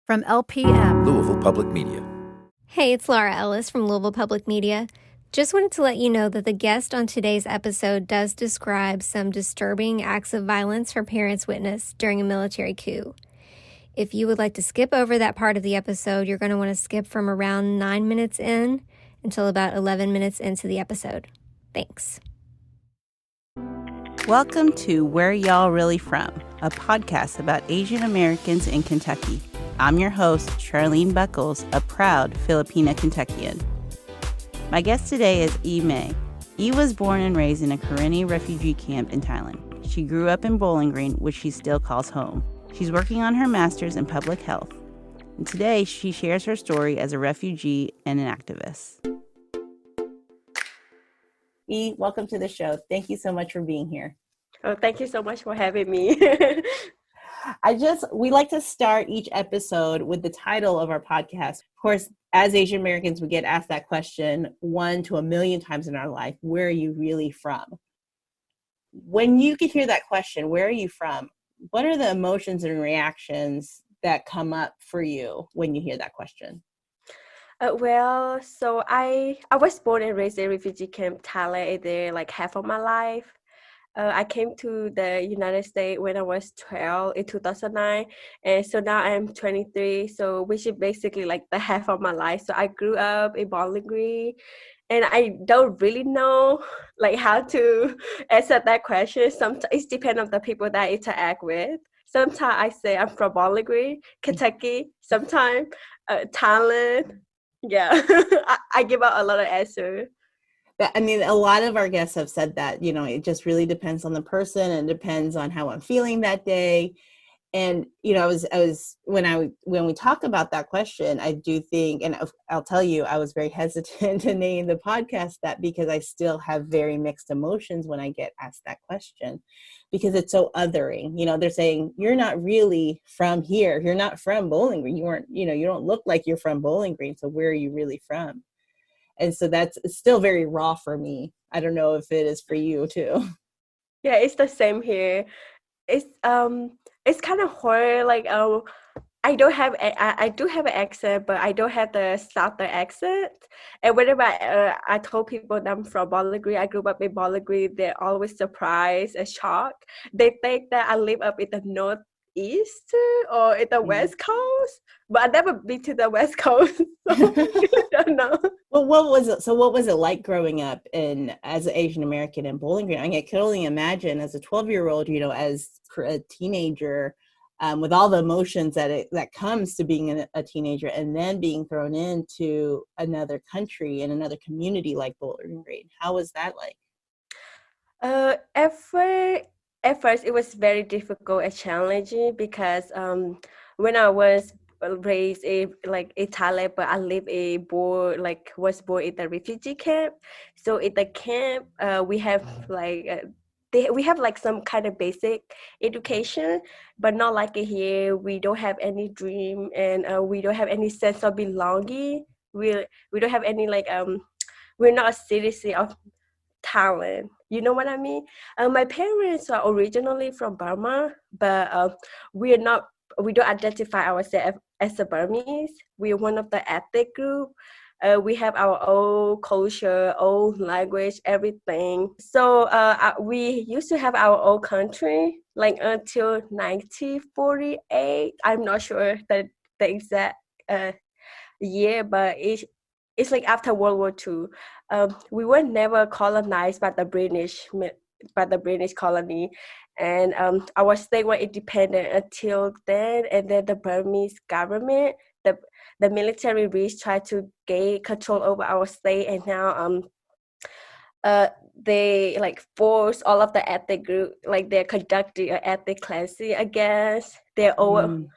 From LPM, Louisville Public Media. Hey, it's Laura Ellis from Louisville Public Media. Just wanted to let you know that the guest on today's episode does describe some disturbing acts of violence her parents witnessed during a military coup. If you would like to skip over that part of the episode, you're going to want to skip from around 9 minutes in until about 11 minutes into the episode. Thanks. Welcome to Where Y'all Really From, a podcast about Asian Americans in Kentucky. I'm your host, Charlene Buckles, a proud Filipina Kentuckian. My guest today is E. May. E was born and raised in a Karenni refugee camp in Thailand. She grew up in Bowling Green, which she still calls home. She's working on her master's in public health. And today, she shares her story as a refugee and an activist. E, welcome to the show. Thank you so much for being here. Oh, thank you so much for having me. We like to start each episode with the title of our podcast. Of course, as Asian Americans, we get asked that question 1 to 1,000,000 times in our life. Where are you really from? When you can hear that question, where are you from? What are the emotions and reactions that come up for you when you hear that question? So I was born and raised in refugee camp Thailand there like half of my life. I came to the United States when I was 12 in 2009, and so now I'm 23, so which is basically like the half of my life. So I grew up in Bowling Green, and I don't really know like how to answer that question. Sometimes it depends on the people that I interact with. Sometimes I say I'm from Bowling Green, Kentucky. Sometimes Thailand. Yeah, I give out a lot of answers. I mean, a lot of our guests have said that, it just really depends on the person and depends on how I'm feeling that day. And, when we talk about that question, I do think, and I'll tell you, I was very hesitant to name the podcast that because I still have very mixed emotions when I get asked that question because it's so othering. They're saying, you're not really from here. You're not from Bowling Green. You don't look like you're from Bowling Green. So where are you really from? And so it's still very raw for me. I don't know if it is for you too. Yeah, it's the same here. It's kind of hard. Like I do have an accent, but I don't have the southern accent. And whenever I told people that I'm from Bowling Green, I grew up in Bowling Green, they're always surprised and shocked. They think that I live up in the northeast or in the west coast, but I never been to the west coast, so I don't know. Well, what was it like growing up as an Asian American in Bowling Green? I mean, I can only imagine as a 12-year-old, as a teenager, with all the emotions that comes to being a teenager and then being thrown into another country and another community like Bowling Green. How was that like? At first, it was very difficult and challenging because when I was raised in Thailand, but I was born in the refugee camp. So in the camp, we have we have like some kind of basic education, but not like here. We don't have any dream, and we don't have any sense of belonging. We don't have any we're not a citizen of Thailand. You know what I mean? My parents are originally from Burma, but we don't identify ourselves as a Burmese. We are one of the ethnic group. We have our own culture, own language, everything. So we used to have our own country until 1948. I'm not sure the exact year, but it's like after World War II. We were never colonized by the British colony, and our state was independent until then. And then the Burmese government, the military reached tried to gain control over our state, and now they force all of the ethnic group, they're conducting an ethnic cleansing against their own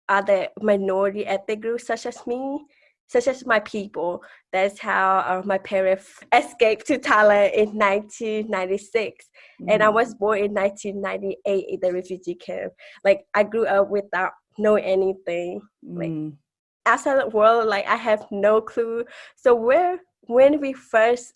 other minority ethnic groups such as me. Such as my people. That's how my parents escaped to Thailand in 1996. And I was born in 1998 in the refugee camp. I grew up without knowing anything. Outside the world, I have no clue. So when we first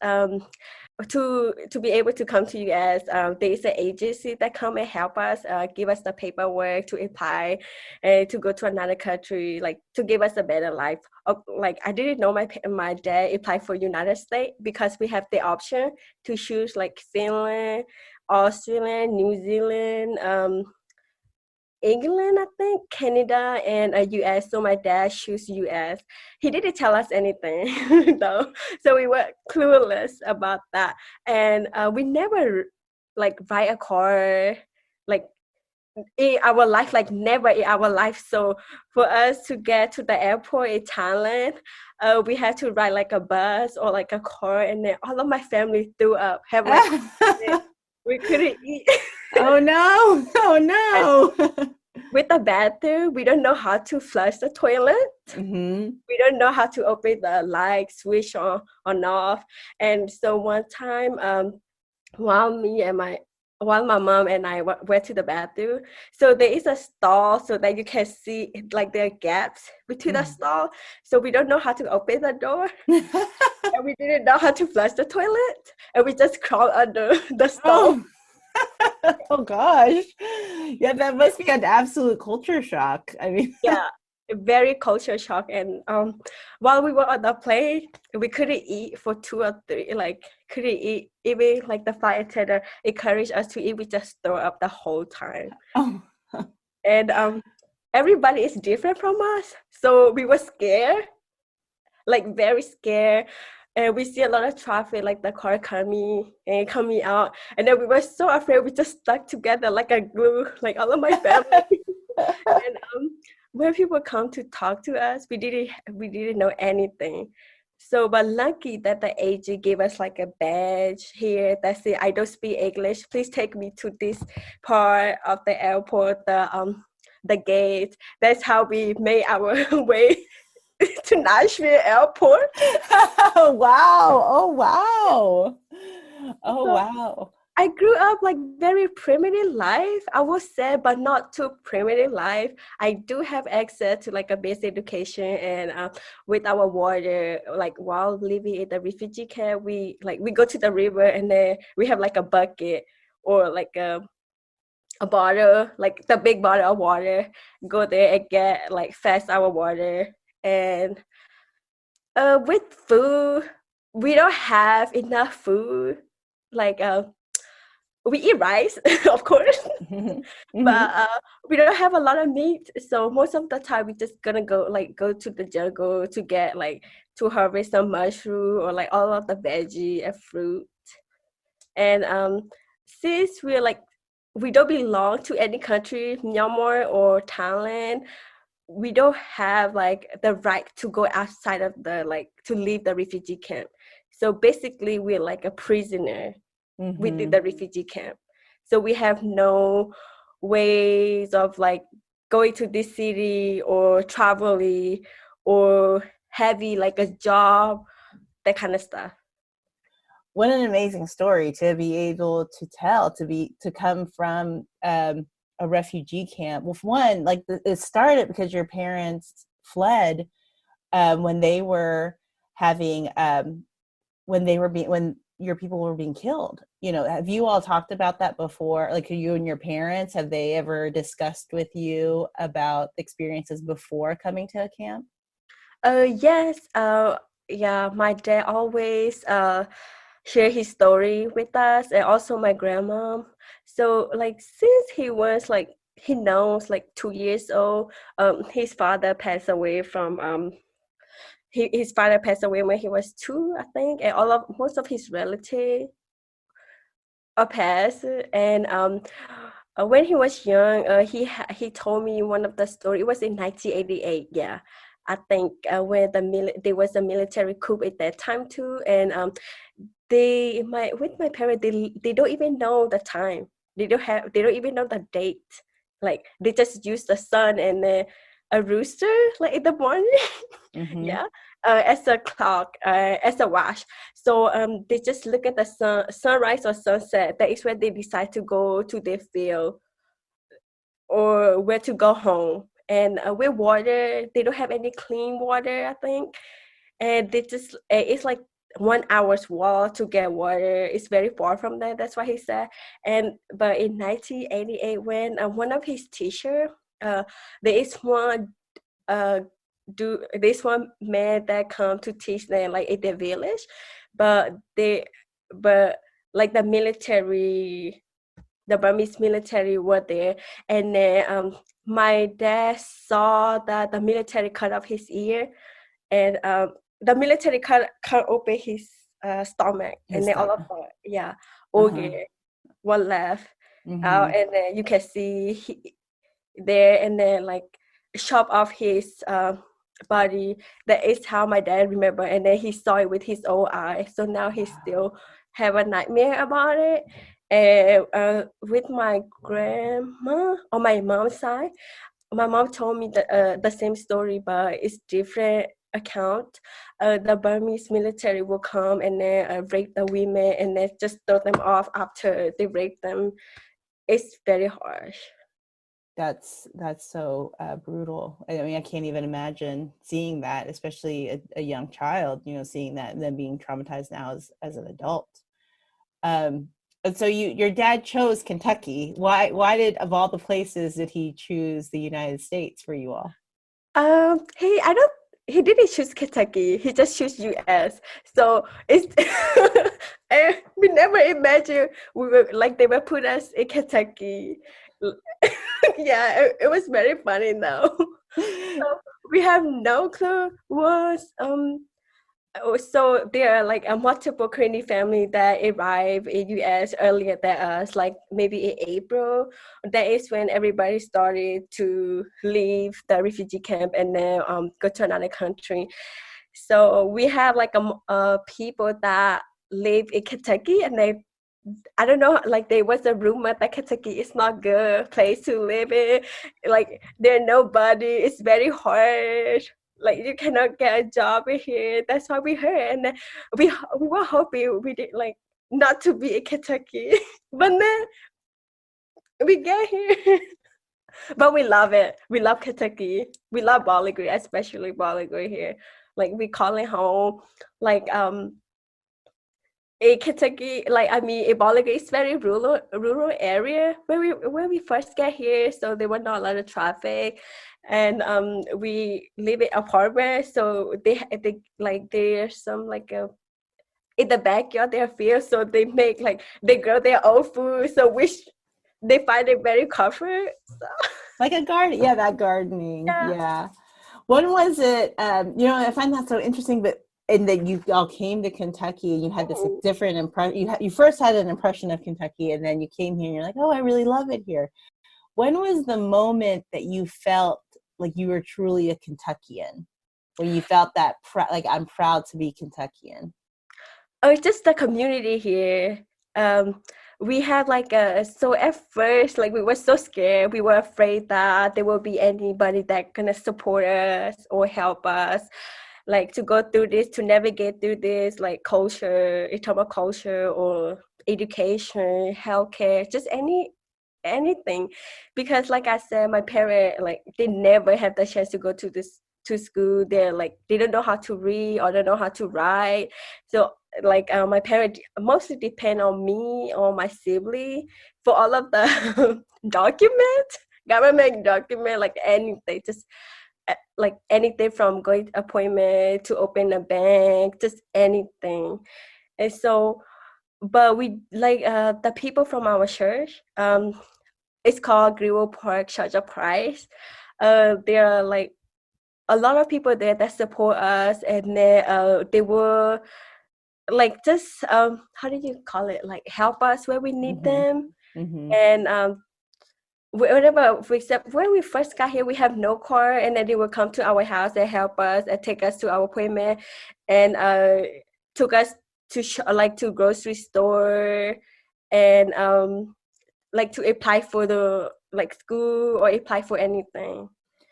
to be able to come to US, there is an agency that come and help us, give us the paperwork to apply and to go to another country, like to give us a better life. Like I didn't know my dad applied for United States because we have the option to choose like Finland, Australia, New Zealand, England, I think, Canada, and US. So my dad chose US. He didn't tell us anything though, so we were clueless about that. And we never like ride a car, like in our life, like never in our life. So for us to get to the airport in Thailand, we had to ride like a bus or like a car, and then all of my family threw up, have like we couldn't eat. Oh no! Oh no! With the bathroom, we don't know how to flush the toilet. Mm-hmm. We don't know how to open the light switch on off. And so one time, while my mom and I went to the bathroom, so there is a stall so that you can see like there are gaps between the stall. So we don't know how to open the door, and we didn't know how to flush the toilet, and we just crawled under the stall. Oh. Oh gosh. Yeah, that must be an absolute culture shock. I mean, yeah, very culture shock. And while we were on the plane, we couldn't eat for 2 or 3, like couldn't eat. Even like the flight attendant encouraged us to eat, we just throw up the whole time. oh. And everybody is different from us, so we were scared, like very scared. And we see a lot of traffic, like the car coming out. And then we were so afraid, we just stuck together like a glue, like all of my family. And when people come to talk to us, we didn't know anything. So, but lucky that the agent gave us like a badge here that says, "I don't speak English. Please take me to this part of the airport, the gate." That's how we made our way to Nashville Airport. Oh wow! Oh wow! Oh So wow! I grew up like very primitive life, I would say, but not too primitive life. I do have access to like a basic education, and with our water, like while living in the refugee camp, we go to the river, and then we have like a bucket or like a bottle, like the big bottle of water. Go there and get like fast our water. And with food, we don't have enough food. Like we eat rice, of course, Mm-hmm. but we don't have a lot of meat. So most of the time, we just gonna go to the jungle to get like to harvest some mushroom or like all of the veggie and fruit. And since we don't belong to any country, Myanmar or Thailand, we don't have like the right to go outside of to leave the refugee camp. So basically, we're like a prisoner within the refugee camp. So we have no ways of like going to this city or traveling or having like a job, that kind of stuff. What an amazing story to be able to tell, to come from a refugee camp. Well, for one, like it started because your parents fled when they were having when your people were being killed. You know, have you all talked about that before? Like you and your parents, have they ever discussed with you about experiences before coming to a camp? Yes. Yeah, my dad always share his story with us, and also my grandma. So like since he knows like 2 years old, his father passed away from his father passed away when he was 2, I think, and most of his relatives are passed. And when he was young, he told me one of the story. It was in 1988. Yeah, I think when there was a military coup at that time too, and with my parents, they don't even know the time. They don't even know the date. Like they just use the sun and a rooster like in the morning. Mm-hmm. Yeah, as a clock, as a watch. So they just look at the sunrise or sunset. That is when they decide to go to their field or where to go home. And with water, they don't have any clean water, I think. And they just it's like 1 hour's walk to get water. It's very far from there. That's what he said. But in 1988, when one of his teacher, there is one this one man that come to teach them like in their village, but like the Burmese military were there, and then my dad saw that the military cut off his ear, and the military cut open his stomach, and then all of the organ were left out, and then you can see there, and then like chop off his body. That is how my dad remember, and then he saw it with his own eyes. So now he still have a nightmare about it. And with my grandma on my mom's side, my mom told me the same story, but it's different account. The Burmese military will come and then rape the women and then just throw them off after they rape them. It's very harsh. That's so brutal. I mean, I can't even imagine seeing that, especially a young child, you know, seeing that and then being traumatized now as an adult. And so your dad chose Kentucky. Why did, of all the places, did he choose the United States for you all? He didn't choose Kentucky. He just chose US. So it's we never imagined we were like they would put us in Kentucky. Yeah, it was very funny though. So we have no clue so there are like a multiple Karenni family that arrived in US earlier than us, like maybe in April. That is when everybody started to leave the refugee camp and then go to another country. So we have like people that live in Kentucky, and I don't know, like there was a rumor that Kentucky is not good place to live in. Like there's nobody, it's very hard. Like you cannot get a job in here. That's what we heard, and then we were hoping we did like not to be in Kentucky, but then we get here. But we love it. We love Kentucky. We love Bowling Green, especially Bowling Green here. Like we call it home. Like in Kentucky, like I mean, in Bowling Green, it's very rural area where we first get here. So there were not a lot of traffic. And we live in apartment, so they like there's some like in the backyard there are fields, so they make like they grow their own food, so they find it very comfort. So. Like a garden, yeah, that gardening, yeah. When was it? You know, I find that so interesting, but and that you all came to Kentucky and you had this different impression. You first had an impression of Kentucky, and then you came here and you're like, oh, I really love it here. When was the moment that you felt like you were truly a Kentuckian, when you felt that like I'm proud to be Kentuckian? Oh, it's just the community here. We had like so at first, like we were so scared. We were afraid that there will be anybody that gonna support us or help us, like to go through this, to navigate through this, like culture, in terms of culture or education, healthcare, just anything. Because like I said, my parents, like they never had the chance to go to school. They're like they don't know how to read or don't know how to write. So like my parents mostly depend on me or my sibling for all of the government document, like anything, just like anything from going to appointment to open a bank, just anything. And so but we like the people from our church, it's called Greenwood Park Church of Christ. There are like a lot of people there that support us, and then they were like just how do you call it, like help us where we need them. And whenever, for example, when we first got here, we have no car, and then they would come to our house and help us and take us to our appointment, and took us to to grocery store, and like to apply for the like school or apply for anything.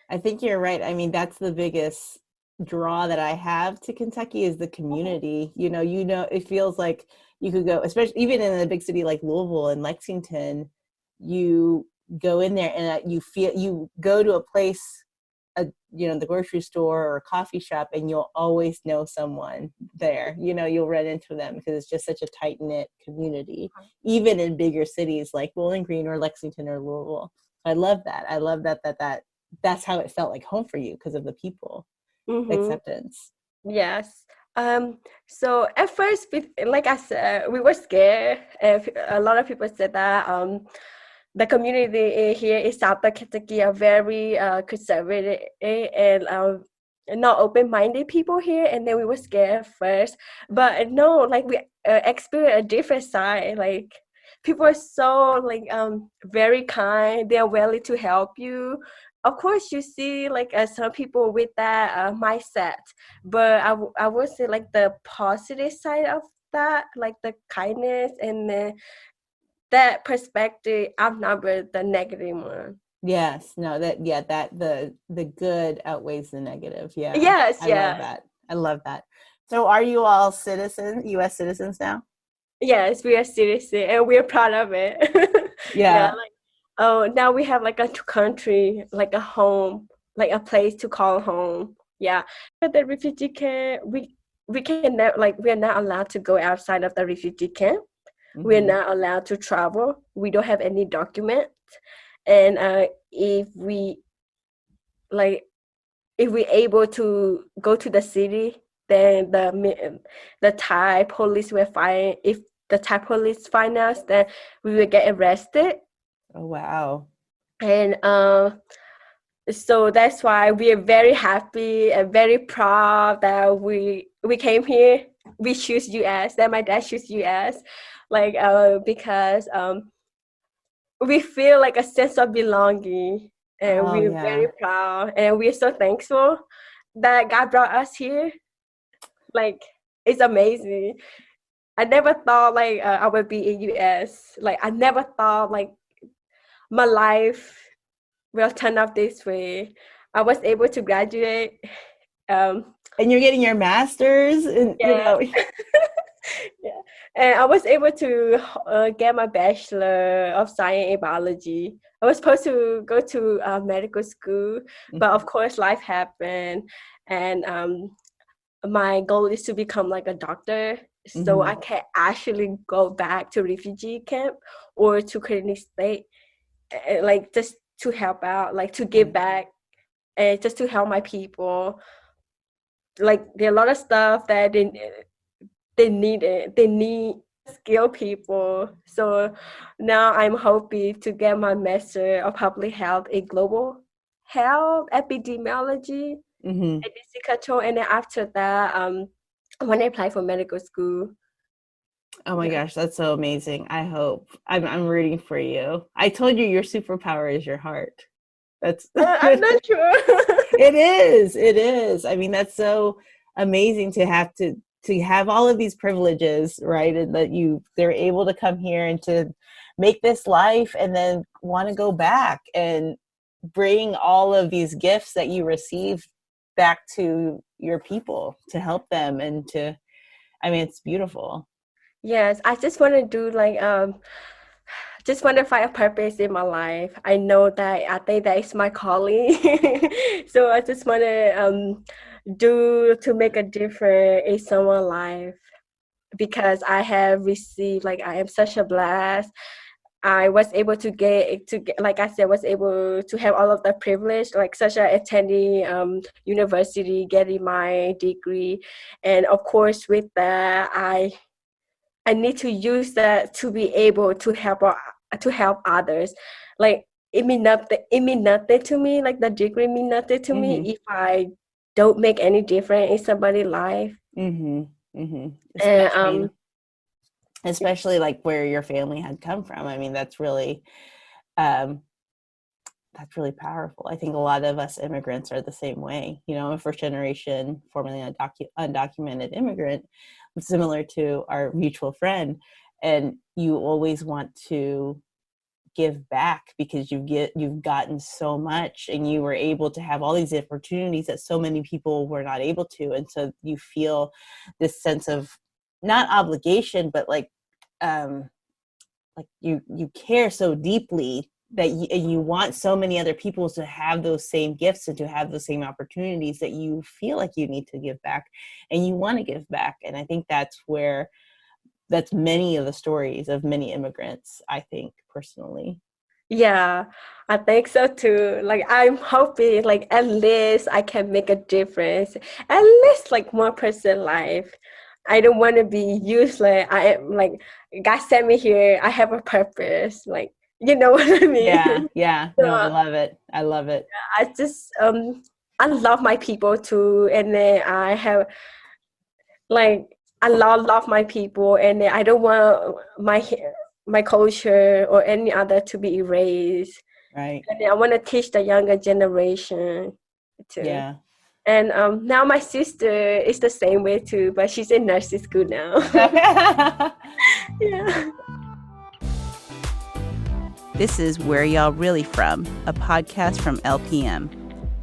I think you're right. I mean, that's the biggest draw that I have to Kentucky is the community. You know, it feels like you could go, especially even in a big city like Louisville and Lexington, you go in there and you go to a place the grocery store or a coffee shop, and you'll always know someone there. You'll run into them because it's just such a tight knit community, even in bigger cities like Bowling Green or Lexington or Louisville. I love that. I love that's how it felt like home for you because of the people, acceptance. Yes. So at first, like I said, we were scared. A lot of people said that the community here in South Kentucky are very conservative and not open-minded people here, and then we were scared at first. But no, like we experienced a different side. Like people are so very kind. They are willing to help you. Of course, you see like some people with that mindset, but I would say like the positive side of that, like the kindness and that perspective outnumbered the negative one. Yes, no, that the good outweighs the negative. Yeah. Yes, I love that. So are you all US citizens now? Yes, we are citizens and we're proud of it. Yeah. Now we have like a country, like a home, like a place to call home. Yeah. At the refugee camp, we can we are not allowed to go outside of the refugee camp. We're not allowed to travel. We don't have any documents. And if we able to go to the city, then the Thai police will find. If the Thai police find us, then we will get arrested. Oh wow! And so that's why we are very happy and very proud that we came here. We choose US. That my dad choose US, because we feel like a sense of belonging, and we're very proud, and we're so thankful that God brought us here. Like it's amazing. I never thought I would be in US. Like I never thought my life will turn out this way. I was able to graduate. And you're getting your master's, and yeah. Yeah, and I was able to get my bachelor of science in biology. I was supposed to go to medical school, but of course life happened, and my goal is to become like a doctor. So I can actually go back to refugee camp or to Karenni State, just to help out, to give back, and just to help my people. Like there are a lot of stuff that they need it. They need skilled people. So now I'm hoping to get my Master of Public Health in Global Health, Epidemiology, and disease control. And then after that, when I apply for medical school. Oh my gosh, that's so amazing. I hope. I'm rooting for you. I told you your superpower is your heart. That's I'm not sure. It is. I mean, that's so amazing to have all of these privileges, right? And that they're able to come here and to make this life and then want to go back and bring all of these gifts that you received back to your people to help them it's beautiful. Yes, I just want to do just want to find a purpose in my life. I know that I think that is my calling. So I just want to do to make a difference in someone's life, because I have received I am such a blast. I was able to get like I said, was able to have all of the privilege, such as attending university, getting my degree, and of course with that I need to use that to be able to help others. It mean nothing to me. Like the degree mean nothing to me if I don't make any difference in somebody's life. Especially where your family had come from. I mean, that's really powerful. I think a lot of us immigrants are the same way. A first generation, formerly undocumented immigrant, similar to our mutual friend, and you always want to give back because you've gotten so much, and you were able to have all these opportunities that so many people were not able to, and so you feel this sense of not obligation, but you care so deeply that you want so many other people to have those same gifts and to have those same opportunities, that you feel like you need to give back and you want to give back. And I think that's many of the stories of many immigrants, I think, personally. Yeah, I think so too. Like I'm hoping like at least I can make a difference. At least like one person life. I don't want to be useless. I am like God sent me here. I have a purpose. Like you know what I mean? Yeah. So No, I love it. I just I love my people too, and then I have like I love my people, and then I don't want my culture or any other to be erased. Right. And then I want to teach the younger generation too. Yeah. And now my sister is the same way too, but she's in nursing school now. Yeah. This is Where Y'all Really From, a podcast from LPM,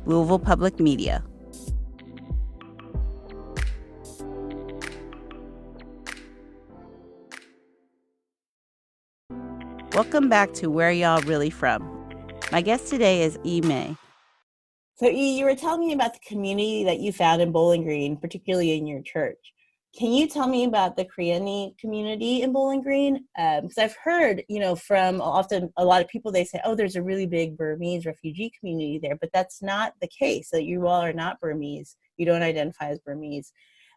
Louisville Public Media. Welcome back to Where Y'all Really From. My guest today is Ime. So you were telling me about the community that you found in Bowling Green, particularly in your church. Can you tell me about the Karenni community in Bowling Green? Because I've heard, from often a lot of people, they say, oh, there's a really big Burmese refugee community there, but that's not the case. That you all are not Burmese. You don't identify as Burmese,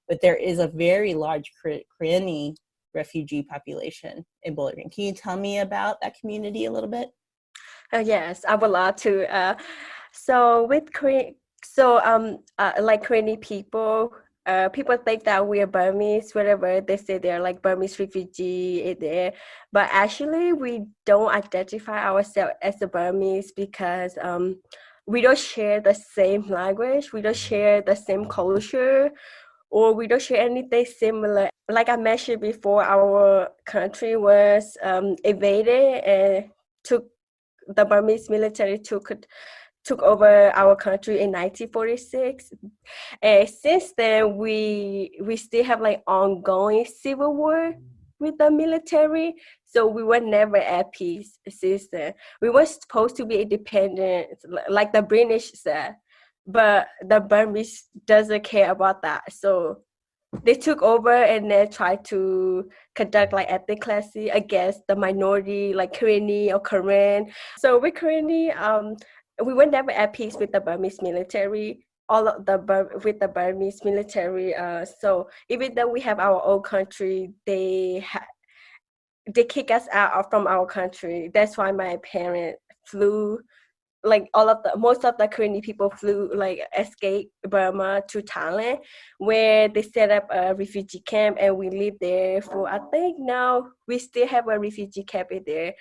but there is a very large Karenni refugee population in Bowling Green. Can you tell me about that community a little bit? Yes, I would love to. So with like Karenni people. People think that we are Burmese, wherever they say they're like Burmese refugee there. But actually, we don't identify ourselves as a Burmese because we don't share the same language, we don't share the same culture, or we don't share anything similar. Like I mentioned before, our country was invaded and the Burmese military took over our country in 1946. And since then, we still have like ongoing civil war with the military. So we were never at peace since then. We were supposed to be independent, like the British said, but the Burmese doesn't care about that. So they took over and then tried to conduct like ethnic cleansing against the minority, like Karenni or Karen. So with Karenni, we were never at peace with the Burmese military. With the Burmese military. So even though we have our own country, they kick us out from our country. That's why my parents flew. Like most of the Karenni people escaped Burma to Thailand, where they set up a refugee camp, and we lived there for, I think now we still have a refugee camp in there.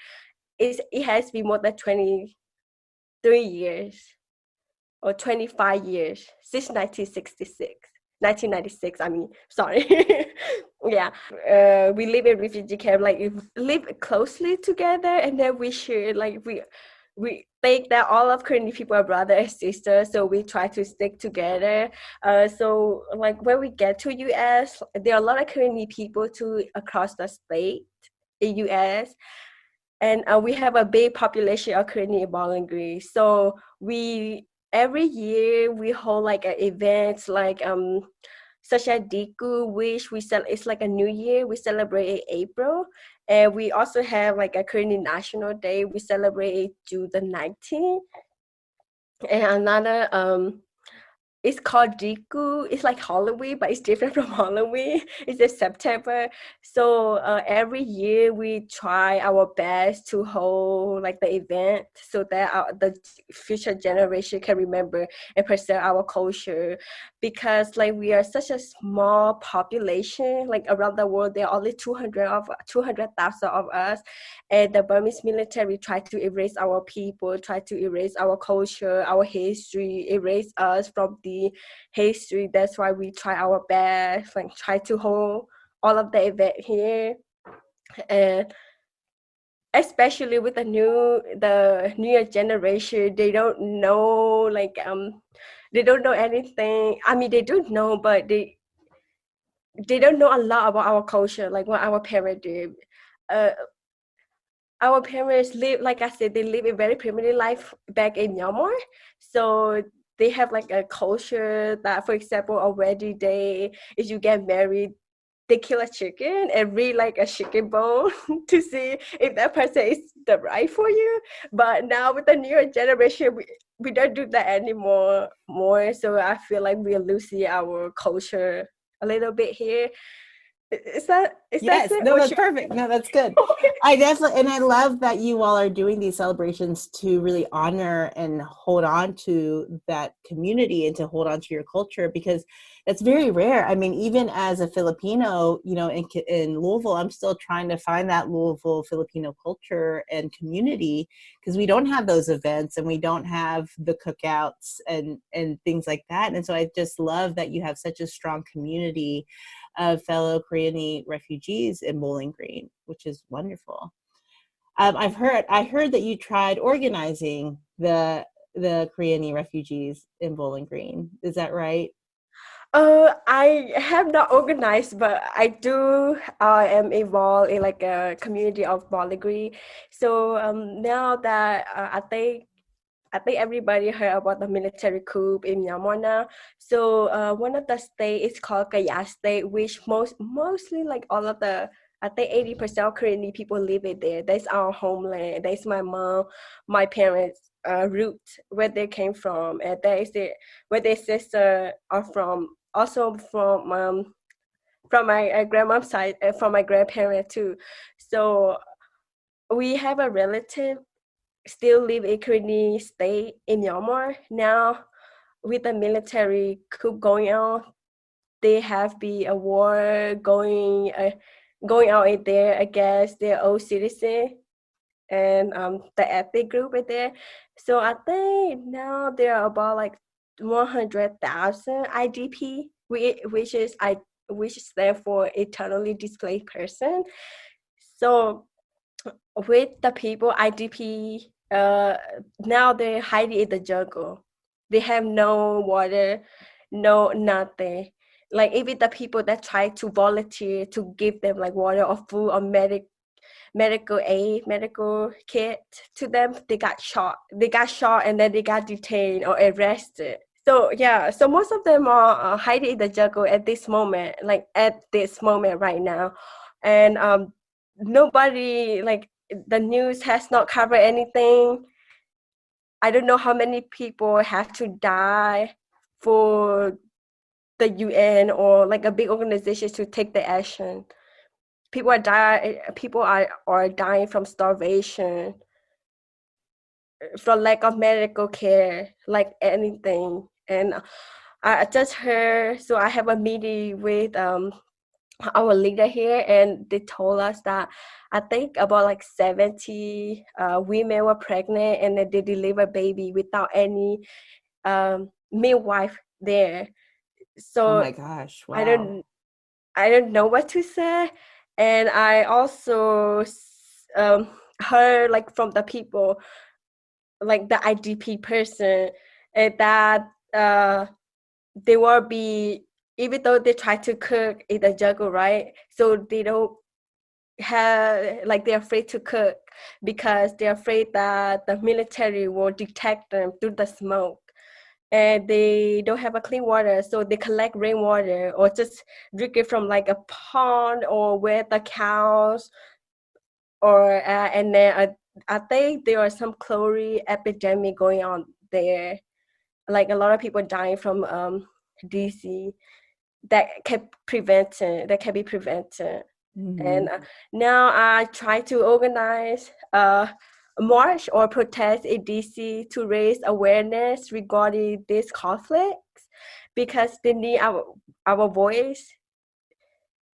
It has been more than 23 years or 25 years since 1996, I mean, sorry. Yeah, we live in refugee camp, like we live closely together, and then we share, like we think that all of Karenni people are brother and sister, so we try to stick together. So like when we get to US, there are a lot of Karenni people too across the state in US, and we have a big population of Karenni in Bowling Green. So every year we hold like an event like such as Diku, which it's like a new year. We celebrate in April. And we also have like a Karenni National Day. We celebrate June the 19th. And another, it's called Diku. It's like Halloween, but it's different from Halloween. It's in September. So every year we try our best to hold like the event so that the future generation can remember and preserve our culture. Because like we are such a small population, like around the world, there are only 200,000 of us. And the Burmese military tried to erase our people, tried to erase our culture, our history, erase us from the history. That's why we try our best, like try to hold all of the event here. And especially with the newer generation, they don't know they don't know anything. I mean, they do know, but they don't know a lot about our culture, like what our parents did. our parents live, like I said, they live a very primitive life back in Myanmar. So they have like a culture that, for example, a wedding day, if you get married, they kill a chicken and read like a chicken bone to see if that person is the right for you. But now with the newer generation, we don't do that anymore. So I feel like we're losing our culture a little bit here. Is that Yes, it? no, that's perfect. No, that's good. I definitely, and I love that you all are doing these celebrations to really honor and hold on to that community and to hold on to your culture, because that's very rare. I mean, even as a Filipino, in Louisville, I'm still trying to find that Louisville Filipino culture and community, because we don't have those events and we don't have the cookouts and things like that. And so I just love that you have such a strong community of fellow Karenni refugees in Bowling Green, which is wonderful. I heard that you tried organizing the Karenni refugees in Bowling Green. Is that right? I have not organized, but I do am involved in like a community of Bollywood. So now that I think everybody heard about the military coup in Myanmar now. So one of the states is called Gaya State, which mostly like all of the, I think 80% of Korean people live in there. That's our homeland. That's my mom, my parents' root, where they came from, and that is where their sister are from. Also from my grandmom's side, and from my grandparents too. So we have a relative still live in Karenni state in Myanmar. Now, with the military coup going on, they have be a war going on in there against their old citizen and the ethnic group in there. So I think now there are about like 100,000 IDP, which stand for eternally displaced person. So with the people IDP, now they're hiding in the jungle. They have no water, no nothing. Like even the people that try to volunteer to give them like water or food or medical aid, medical kit to them, they got shot. They got shot and then they got detained or arrested. So yeah, so most of them are hiding in the jungle at this moment, right now, and nobody, like, the news has not covered anything. I don't know how many people have to die for the UN or like a big organization to take the action. People are dying from starvation, from lack of medical care, like anything. And I just heard, so I have a meeting with our leader here, and they told us that I think about like 70 women were pregnant and that they delivered baby without any midwife there. Oh So my gosh! I Wow. don't know what to say. And I also heard like from the people, like the IDP person, that they will be, even though they try to cook in the jungle, right? So they don't have, like, they're afraid to cook because they're afraid that the military will detect them through the smoke. And they don't have a clean water, so they collect rainwater or just drink it from like a pond or where the cows, or and then I think there are some chlorine epidemic going on there, like a lot of people dying from DC that can be prevented. Mm-hmm. And now I try to organize a march or protest in DC to raise awareness regarding these conflicts, because they need our voice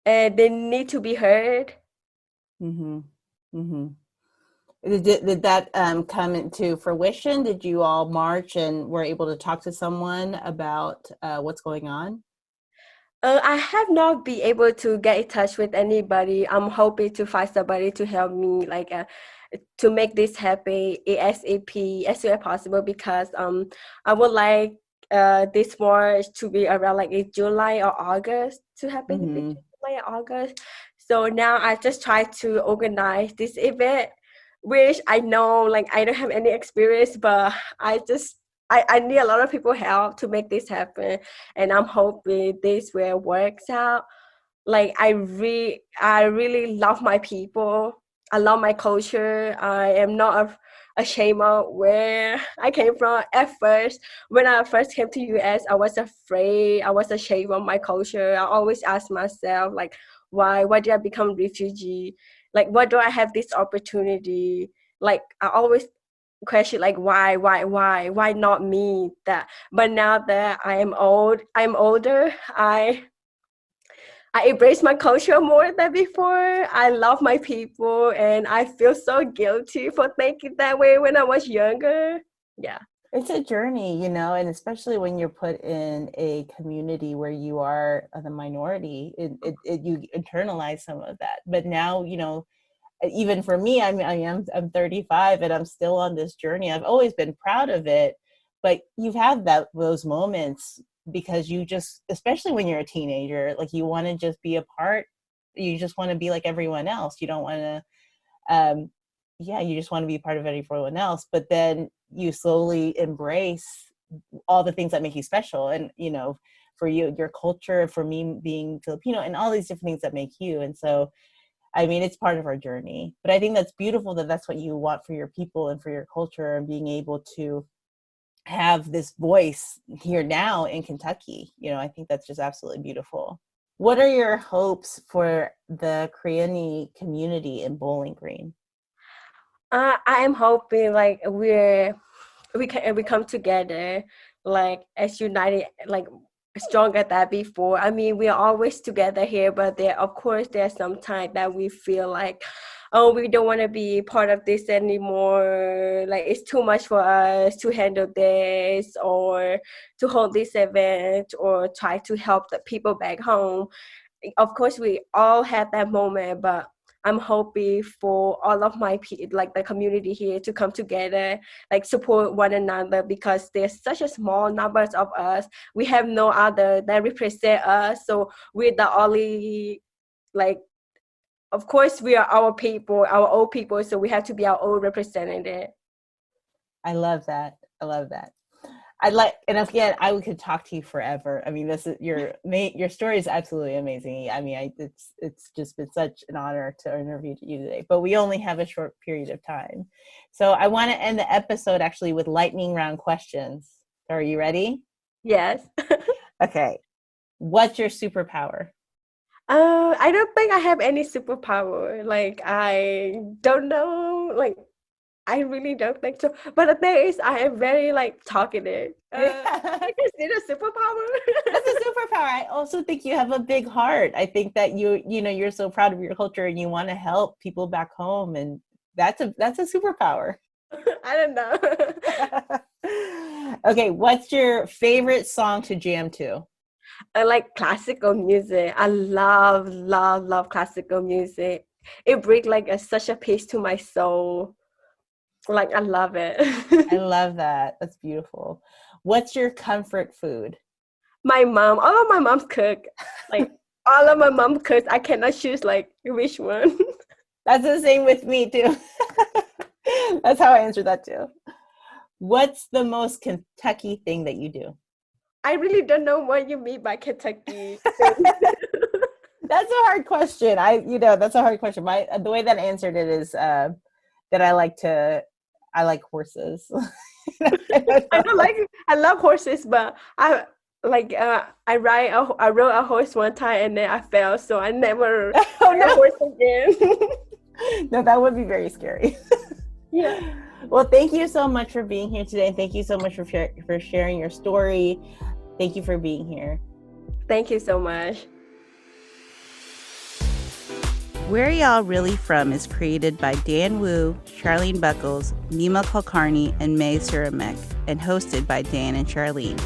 and they need to be heard. Mm-hmm. Mm-hmm. Did that come into fruition? Did you all march and were able to talk to someone about what's going on? I have not been able to get in touch with anybody. I'm hoping to find somebody to help me, like, to make this happen ASAP as soon as possible, because I would like this march to be around like in July or August, to happen Mm-hmm. between July and August. So now I just try to organize this event which I know like I don't have any experience, but I need a lot of people help to make this happen, and I'm hoping this will works out. Like I really love my people. I love my culture. I am not ashamed of where I came from. At first, when I first came to US, I was afraid. I was ashamed of my culture. I always ask myself like, why did I become refugee? Like, why do I have this opportunity? Like, I always question like why not me? That but now that I'm older, I embrace my culture more than before. I love my people, and I feel so guilty for thinking that way when I was younger. Yeah. It's a journey, and especially when you're put in a community where you are the minority, you internalize some of that. But now, even for me, I'm 35 and I'm still on this journey. I've always been proud of it, but you've had those moments because you just, especially when you're a teenager, like you want to just be a part. You just want to be like everyone else. You don't want to, you just want to be part of everyone else. But then you slowly embrace all the things that make you special. And, for you, your culture, for me being Filipino, and all these different things that make you. And so, I mean, it's part of our journey. But I think that's beautiful that that's what you want for your people and for your culture, and being able to have this voice here now in Kentucky. I think that's just absolutely beautiful. What are your hopes for the Karenni community in Bowling Green? I am hoping like we come together like as united, like stronger than before. I mean, we are always together here, but there's some time that we feel like, oh, we don't want to be part of this anymore. Like it's too much for us to handle this or to hold this event or try to help the people back home. Of course, we all had that moment, but I'm hoping for all of like the community here to come together, like support one another, because there's such a small numbers of us. We have no other that represent us. So we're the only, like, of course we are our people, our old people. So we have to be our own representative. I love that. And again, I could talk to you forever. I mean, this is your story is absolutely amazing. I mean, it's just been such an honor to interview you today, but we only have a short period of time. So I want to end the episode actually with lightning round questions. Are you ready? Yes. Okay. What's your superpower? I don't think I have any superpower. Like, I don't know. Like, I really don't think so. But the thing is, I am very like talkative. Is it a superpower? That's a superpower. I also think you have a big heart. I think that you're so proud of your culture and you want to help people back home, and that's a superpower. I don't know. Okay, what's your favorite song to jam to? I like classical music. I love classical music. It brings like such a peace to my soul. Like, I love it. I love that. That's beautiful. What's your comfort food? My mom. All of my mom's cook. Like, all of my mom cooks. I cannot choose, like, which one. That's the same with me, too. That's how I answer that, too. What's the most Kentucky thing that you do? I really don't know what you mean by Kentucky. That's a hard question. That's a hard question. The way that I answered it is that I like horses. I love horses, but I rode a horse one time and then I fell, so I never rode a horse again. No, that would be very scary. Yeah. Well, thank you so much for being here today. Thank you so much for sharing your story. Thank you for being here. Thank you so much. Where Y'all Really From is created by Dan Wu, Charlene Buckles, Nima Kulkarni, and May Suramek, and hosted by Dan and Charlene.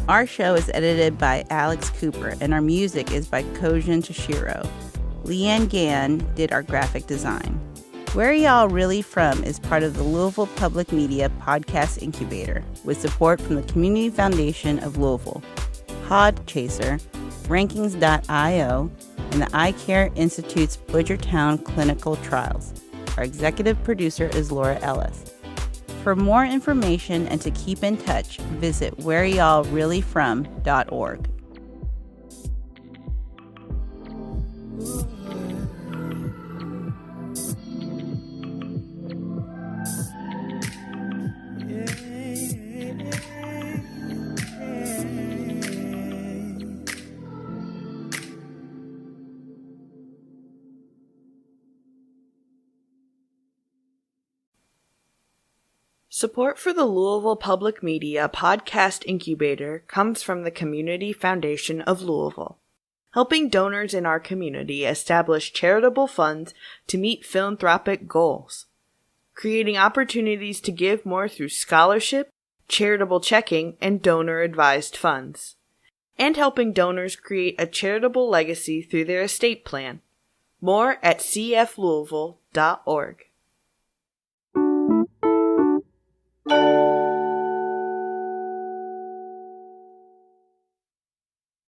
Our show is edited by Alex Cooper, and our music is by Kojin Toshiro. Leanne Gann did our graphic design. Where Y'all Really From is part of the Louisville Public Media Podcast Incubator, with support from the Community Foundation of Louisville, Podchaser, Rankings.io, and the Eye Care Institute's Bridgertown Clinical Trials. Our executive producer is Laura Ellis. For more information and to keep in touch, visit whereeyallreallyfrom.org. Support for the Louisville Public Media podcast incubator comes from the Community Foundation of Louisville, helping donors in our community establish charitable funds to meet philanthropic goals, creating opportunities to give more through scholarship, charitable checking, and donor-advised funds, and helping donors create a charitable legacy through their estate plan. More at cflouisville.org.